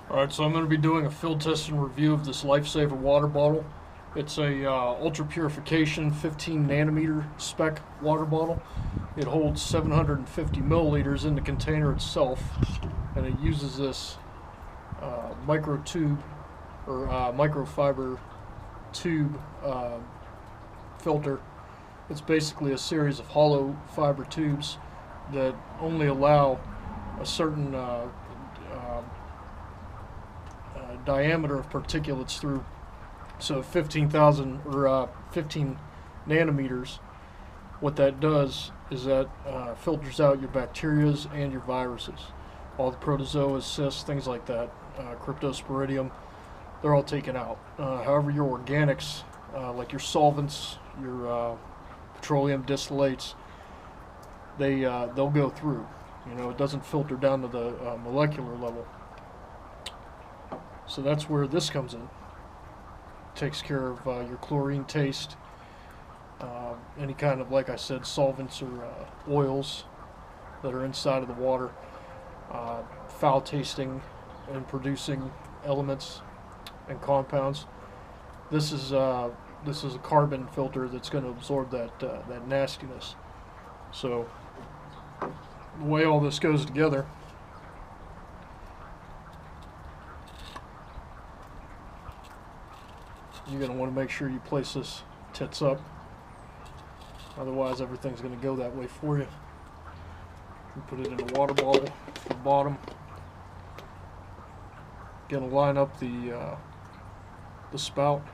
Alright, so I'm going to be doing a field test and review of this Lifesaver water bottle. It's a ultra purification 15 nanometer spec water bottle. It holds 750 milliliters in the container itself, and it uses this micro tube or microfiber tube filter. It's basically a series of hollow fiber tubes that only allow a certain diameter of particulates through. So 15,000 or 15 nanometers. What that does is that filters out your bacterias and your viruses. All the protozoa, cysts, things like that, cryptosporidium, they're all taken out. However, your organics, like your solvents, your petroleum distillates, they'll go through. You know, it doesn't filter down to the molecular level. So that's where this comes in. Takes care of your chlorine taste, any kind of, like I said, solvents or oils that are inside of the water, foul tasting and producing elements and compounds. This is a carbon filter that's going to absorb that nastiness. So the way all this goes together, you're going to want to make sure you place this tits up. Otherwise, everything's going to go that way for you. You put it in a water bottle at the bottom. Going to line up the spout.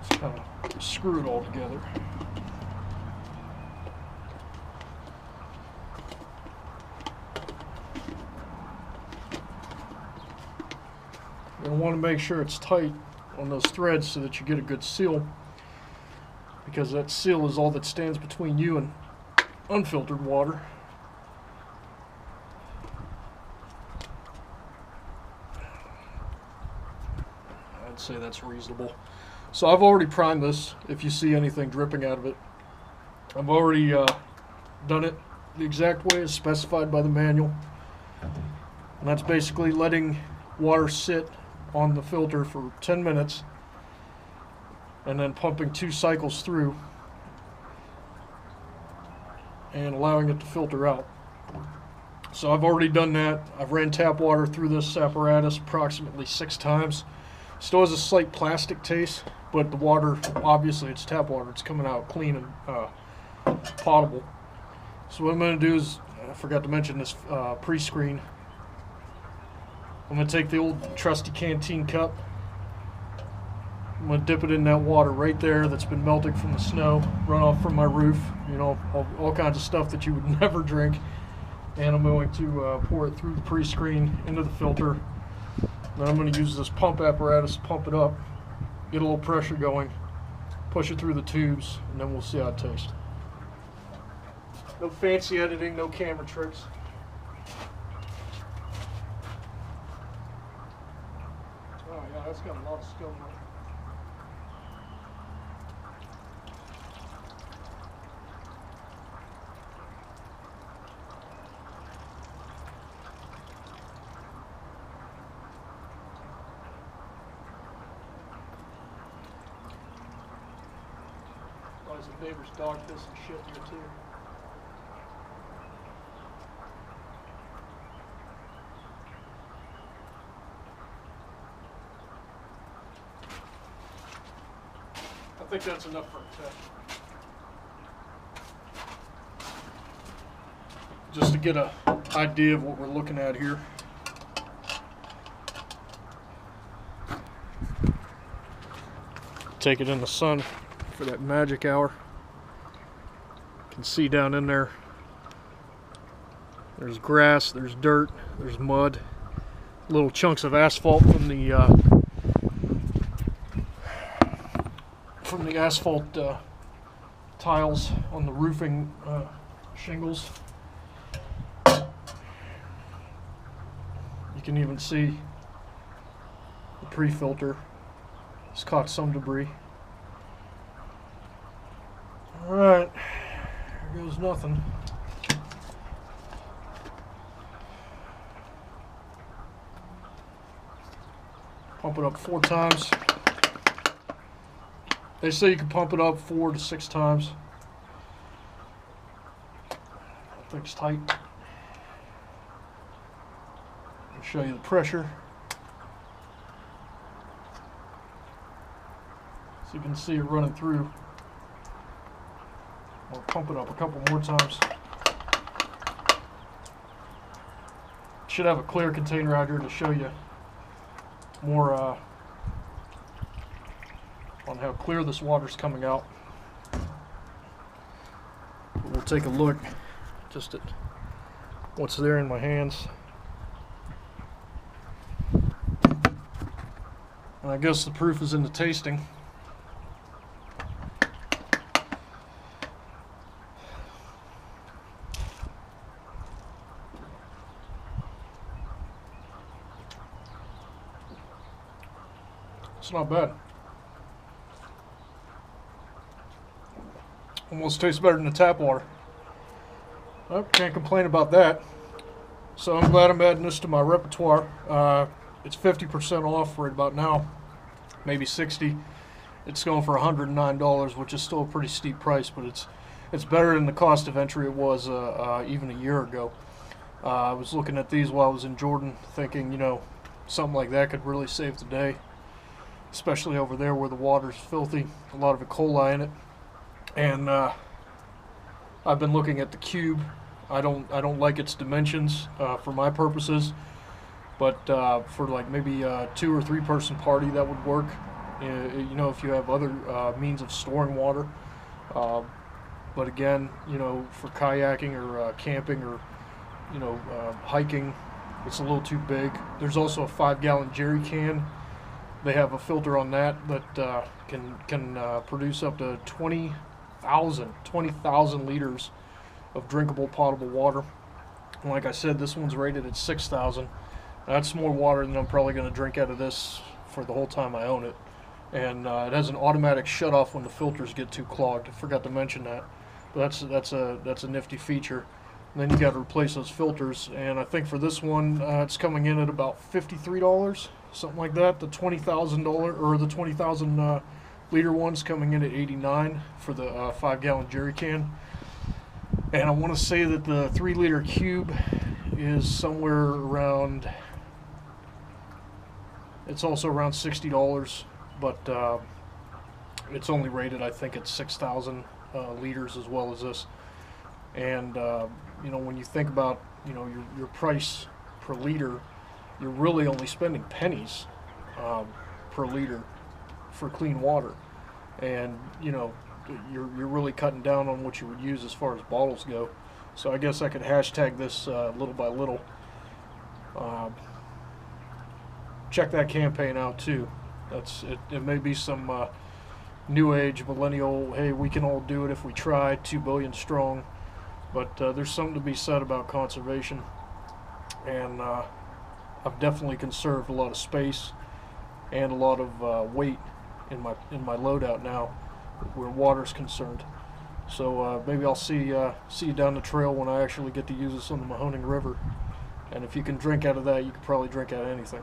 Just kind of screw it all together. You're going to want to make sure it's tight on those threads so that you get a good seal, because that seal is all that stands between you and unfiltered water. I'd say that's reasonable. So I've already primed this. If you see anything dripping out of it, I've already done it the exact way as specified by the manual, and that's basically letting water sit on the filter for 10 minutes and then pumping 2 cycles through and allowing it to filter out. So I've already done that. I've ran tap water through this apparatus approximately 6 times. Still has a slight plastic taste, but the water, obviously it's tap water, it's coming out clean and potable. So what I'm going to do is, I forgot to mention this pre-screen. I'm going to take the old trusty canteen cup. I'm going to dip it in that water right there that's been melting from the snow, run off from my roof, you know, all kinds of stuff that you would never drink. And I'm going to pour it through the pre-screen into the filter. Then I'm going to use this pump apparatus to pump it up, get a little pressure going, push it through the tubes, and then we'll see how it tastes. No fancy editing, no camera tricks. Oh yeah, that's got a lot of scum in it. There's a neighbor's dog pissing shit in here too. I think that's enough for a test. Just to get an idea of what we're looking at here. Take it in the sun for that magic hour. You can see down in there, there's grass, there's dirt, there's mud, little chunks of asphalt from the asphalt tiles on the roofing shingles. You can even see the pre-filter has caught some debris. Alright, here goes nothing. Pump it up 4 times. They say you can pump it up 4 to 6 times. That thing's tight. I'll show you the pressure. So you can see it running through. I'll pump it up a couple more times. Should have a clear container out here to show you more on how clear this water's coming out. We'll take a look just at what's there in my hands. And I guess the proof is in the tasting. It's not bad. Almost tastes better than the tap water. Oh, can't complain about that. So I'm glad I'm adding this to my repertoire. It's 50% off right about now, maybe 60. It's going for $109, which is still a pretty steep price, but it's better than the cost of entry it was even a year ago. I was looking at these while I was in Jordan, thinking, you know, something like that could really save the day, especially over there where the water's filthy, a lot of E. coli in it. And I've been looking at the cube. I don't like its dimensions for my purposes, but for like maybe a 2 or 3 person party that would work. You know, if you have other means of storing water. But again, you know, for kayaking or camping or, you know, hiking, it's a little too big. There's also a 5-gallon jerry can. They have a filter on that that can produce up to 20,000 liters of drinkable potable water. And like I said, this one's rated at 6,000. That's more water than I'm probably going to drink out of this for the whole time I own it. And it has an automatic shut-off when the filters get too clogged. I forgot to mention that, but that's a nifty feature. And then you got to replace those filters, and I think for this one it's coming in at about $53, something like that. The $20,000 or the 20,000 liter one's coming in at $89 for the 5-gallon jerry can. And I want to say that the 3-liter cube is somewhere around, it's also around $60, but it's only rated, I think, at 6,000 liters as well as this. And you know, when you think about, you know, your price per liter, you're really only spending pennies per liter for clean water, and you know, you're really cutting down on what you would use as far as bottles go. So I guess I could hashtag this little by little. Check that campaign out too. It may be some new age millennial, hey, we can all do it if we try, 2 billion strong. But there's something to be said about conservation, and I've definitely conserved a lot of space and a lot of weight in my loadout now, where water's concerned. So maybe I'll see you down the trail when I actually get to use this on the Mahoning River. And if you can drink out of that, you can probably drink out of anything.